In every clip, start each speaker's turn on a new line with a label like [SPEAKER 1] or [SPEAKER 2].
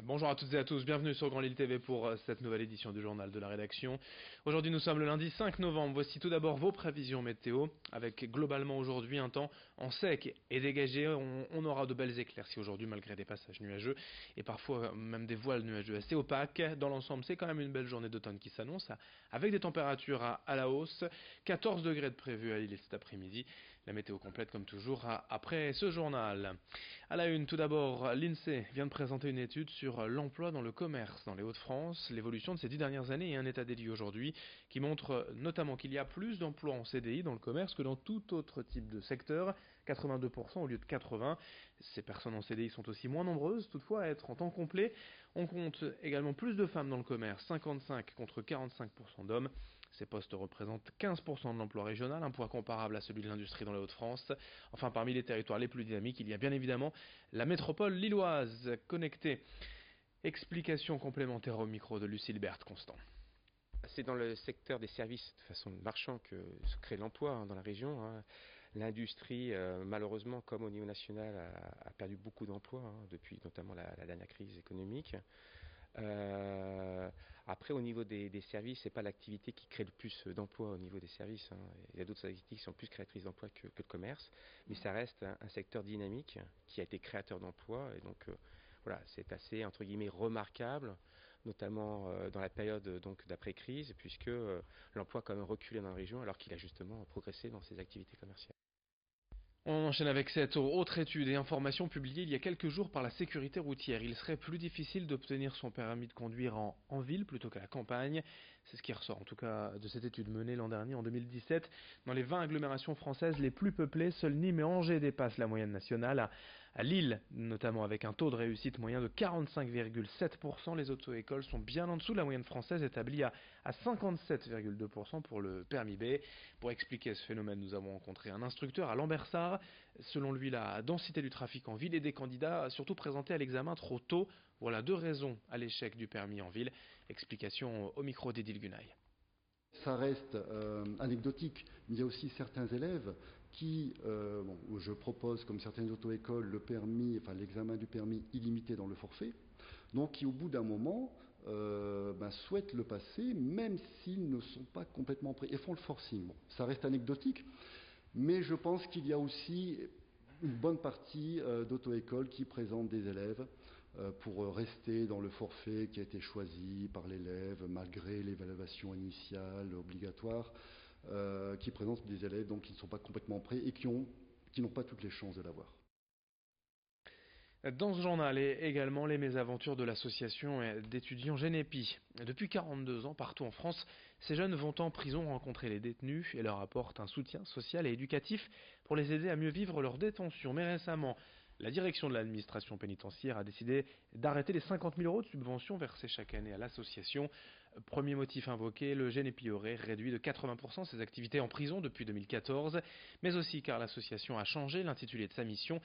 [SPEAKER 1] Bonjour à toutes et à tous, bienvenue sur Grand Lille TV pour cette nouvelle édition du journal de la rédaction. Aujourd'hui nous sommes le lundi 5 novembre, voici tout d'abord vos prévisions météo, avec globalement aujourd'hui un temps en sec et dégagé. On aura de belles éclaircies aujourd'hui malgré des passages nuageux et parfois même des voiles nuageux assez opaques. Dans l'ensemble c'est quand même une belle journée d'automne qui s'annonce, avec des températures à la hausse, 14 degrés de prévu à Lille cet après-midi. La météo complète comme toujours après ce journal. À la une, tout d'abord, l'INSEE vient de présenter une étude sur l'emploi dans le commerce dans les Hauts-de-France, l'évolution de ces 10 dernières années et un état des lieux aujourd'hui qui montre notamment qu'il y a plus d'emplois en CDI dans le commerce que dans tout autre type de secteur, 82% au lieu de 80%. Ces personnes en CDI sont aussi moins nombreuses toutefois à être en temps complet. On compte également plus de femmes dans le commerce, 55 contre 45% d'hommes. Ces postes représentent 15% de l'emploi régional, un poids comparable à celui de l'industrie dans les Hauts-de-France. Enfin, parmi les territoires les plus dynamiques, il y a bien évidemment la métropole lilloise connectée. Explication complémentaire au micro de Lucille Berthe Constant.
[SPEAKER 2] C'est dans le secteur des services de façon marchande que se crée l'emploi dans la région. L'industrie, malheureusement, comme au niveau national, a perdu beaucoup d'emplois depuis notamment la dernière crise économique. Après, au niveau des services, c'est pas l'activité qui crée le plus d'emplois au niveau des services. Il y a d'autres activités qui sont plus créatrices d'emplois que le commerce, mais ça reste un secteur dynamique qui a été créateur d'emplois et donc voilà, c'est assez entre guillemets remarquable, notamment dans la période donc d'après-crise, puisque l'emploi a quand même reculé dans la région alors qu'il a justement progressé dans ses activités commerciales.
[SPEAKER 1] On enchaîne avec cette autre étude et information publiée il y a quelques jours par la sécurité routière. Il serait plus difficile d'obtenir son permis de conduire en ville plutôt qu'à la campagne. C'est ce qui ressort en tout cas de cette étude menée l'an dernier en 2017. Dans les 20 agglomérations françaises les plus peuplées, seuls Nîmes et Angers dépassent la moyenne nationale. À Lille, notamment avec un taux de réussite moyen de 45,7%, les auto-écoles sont bien en dessous de la moyenne française établie à 57,2% pour le permis B. Pour expliquer ce phénomène, nous avons rencontré un instructeur à Lambersart. Selon lui, la densité du trafic en ville et des candidats surtout présentés à l'examen trop tôt. Voilà deux raisons à l'échec du permis en ville. Explication au micro d'Edil Gunaï.
[SPEAKER 3] Ça reste anecdotique. Il y a aussi certains élèves qui, je propose comme certaines auto-écoles le permis, enfin l'examen du permis illimité dans le forfait, donc qui au bout d'un moment souhaitent le passer même s'ils ne sont pas complètement prêts et font le forcing. Bon, ça reste anecdotique, mais je pense qu'il y a aussi une bonne partie d'auto-écoles qui présentent des élèves pour rester dans le forfait qui a été choisi par l'élève malgré l'évaluation initiale obligatoire, qui présentent des élèves donc, qui ne sont pas complètement prêts et qui n'ont pas toutes les chances de l'avoir.
[SPEAKER 1] Dans ce journal et également les mésaventures de l'association d'étudiants Genepi. Depuis 42 ans, partout en France, ces jeunes vont en prison rencontrer les détenus et leur apportent un soutien social et éducatif pour les aider à mieux vivre leur détention. Mais récemment, la direction de l'administration pénitentiaire a décidé d'arrêter les 50 000 € de subventions versées chaque année à l'association. Premier motif invoqué, le Genepi aurait réduit de 80% ses activités en prison depuis 2014, mais aussi car l'association a changé l'intitulé de sa mission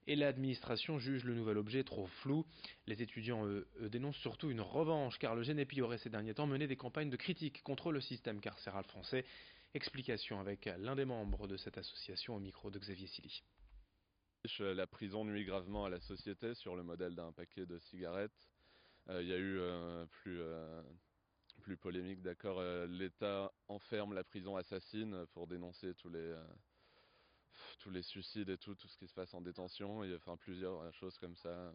[SPEAKER 1] et l'administration juge le nouvel objet trop flou. Les étudiants, eux, dénoncent surtout une revanche, car le Genepi aurait ces derniers temps mené des campagnes de critique contre le système carcéral français. Explication avec l'un des membres de cette association au micro de Xavier Silly.
[SPEAKER 4] La prison nuit gravement à la société sur le modèle d'un paquet de cigarettes. Il y a eu plus polémique, d'accord, l'État enferme, la prison assassine pour dénoncer tous les suicides et tout ce qui se passe en détention, et enfin plusieurs choses comme ça,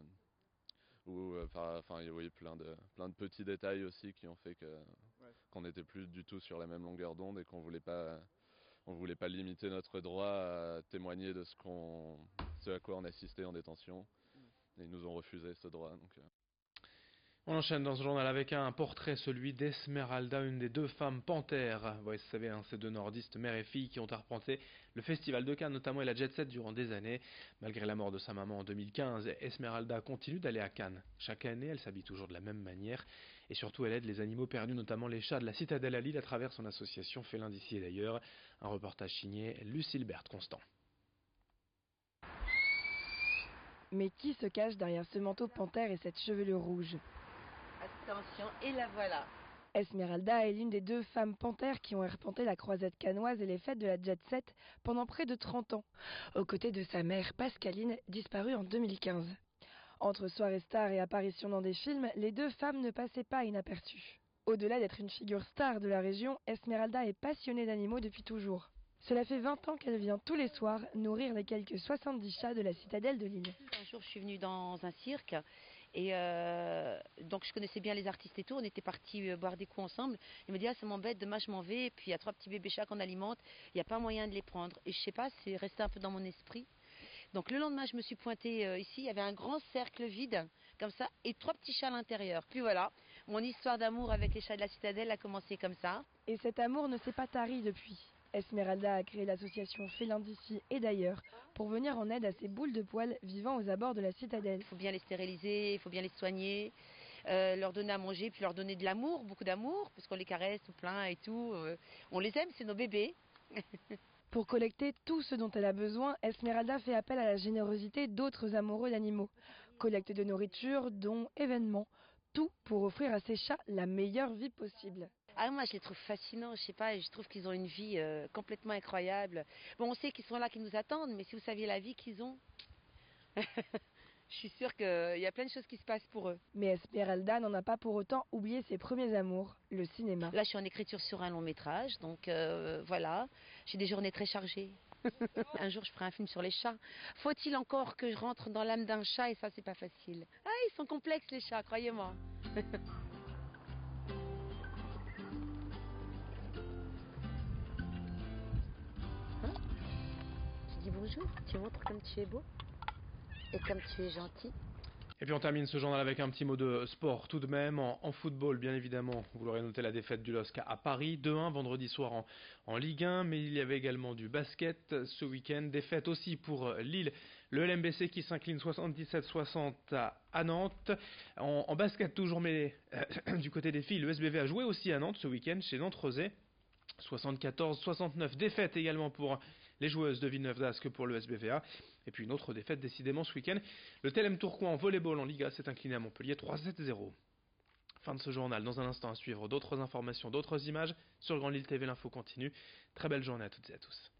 [SPEAKER 4] où il y avait plein de petits détails aussi qui ont fait qu'on n'était plus du tout sur la même longueur d'onde et qu'on voulait pas limiter notre droit à témoigner de ce à quoi on assistait en détention, et ils nous ont refusé ce droit.
[SPEAKER 1] On enchaîne dans ce journal avec un portrait, celui d'Esmeralda, une des deux femmes panthères. Vous savez, ces deux nordistes, mère et fille, qui ont arpenté le festival de Cannes notamment et la Jet Set durant des années. Malgré la mort de sa maman en 2015, Esmeralda continue d'aller à Cannes. Chaque année, elle s'habille toujours de la même manière et surtout elle aide les animaux perdus, notamment les chats de la citadelle à Lille à travers son association Félin d'ici et d'ailleurs. Un reportage signé Lucille Berthe Constant.
[SPEAKER 5] Mais qui se cache derrière ce manteau panthère et cette chevelure rouge ?
[SPEAKER 6] Attention, et la voilà.
[SPEAKER 5] Esmeralda est l'une des deux femmes panthères qui ont arpenté la croisette cannoise et les fêtes de la Jet Set pendant près de 30 ans, aux côtés de sa mère Pascaline, disparue en 2015. Entre soirées stars et apparitions dans des films, les deux femmes ne passaient pas inaperçues. Au-delà d'être une figure star de la région, Esmeralda est passionnée d'animaux depuis toujours. Cela fait 20 ans qu'elle vient tous les soirs nourrir les quelques 70 chats de la citadelle de Lille.
[SPEAKER 6] Un jour, je suis venue dans un cirque et donc je connaissais bien les artistes et tout. On était partis boire des coups ensemble. Il me dit, ah, ça m'embête, demain je m'en vais. Et puis il y a 3 petits bébés chats qu'on alimente. Il n'y a pas moyen de les prendre. Et je sais pas, c'est resté un peu dans mon esprit. Donc le lendemain, je me suis pointée ici. Il y avait un grand cercle vide, comme ça, et 3 petits chats à l'intérieur. Puis voilà, mon histoire d'amour avec les chats de la citadelle a commencé comme ça.
[SPEAKER 5] Et cet amour ne s'est pas tari depuis. Esmeralda a créé l'association Félins d'ici et d'ailleurs pour venir en aide à ces boules de poils vivant aux abords de la citadelle.
[SPEAKER 6] Il faut bien les stériliser, il faut bien les soigner, leur donner à manger, puis leur donner de l'amour, beaucoup d'amour, parce qu'on les caresse tout plein et tout. On les aime, c'est nos bébés.
[SPEAKER 5] Pour collecter tout ce dont elle a besoin, Esmeralda fait appel à la générosité d'autres amoureux d'animaux. Collecte de nourriture, dons, événements, tout pour offrir à ces chats la meilleure vie possible.
[SPEAKER 6] Ah, moi je les trouve fascinants, je sais pas, je trouve qu'ils ont une vie complètement incroyable. Bon, on sait qu'ils sont là, qu'ils nous attendent, mais si vous saviez la vie qu'ils ont, je suis sûre qu'il y a plein de choses qui se passent pour eux.
[SPEAKER 5] Mais Esmeralda n'en a pas pour autant oublié ses premiers amours, le cinéma.
[SPEAKER 6] Là je suis en écriture sur un long métrage, donc voilà, j'ai des journées très chargées. Un jour je ferai un film sur les chats. Faut-il encore que je rentre dans l'âme d'un chat, et ça c'est pas facile. Ah, ils sont complexes les chats, croyez-moi. Bonjour, tu montres comme tu es beau et comme tu es gentil.
[SPEAKER 1] Et puis on termine ce journal avec un petit mot de sport tout de même. En football, bien évidemment, vous l'aurez noté, la défaite du LOSC à Paris, 2-1 vendredi soir en Ligue 1, mais il y avait également du basket ce week-end. Défaite aussi pour Lille, le LMBC qui s'incline 77-60 à Nantes. En basket toujours, mais du côté des filles, le SBV a joué aussi à Nantes ce week-end chez Nantes-Rezé. 74-69, défaite également pour les joueuses de Villeneuve d'Ascq pour le SBVA. Et puis une autre défaite décidément ce week-end. Le TLM Tourcoing en volleyball en Liga s'est incliné à Montpellier 3-7-0. Fin de ce journal. Dans un instant à suivre d'autres informations, d'autres images sur Grand Lille TV. L'info continue. Très belle journée à toutes et à tous.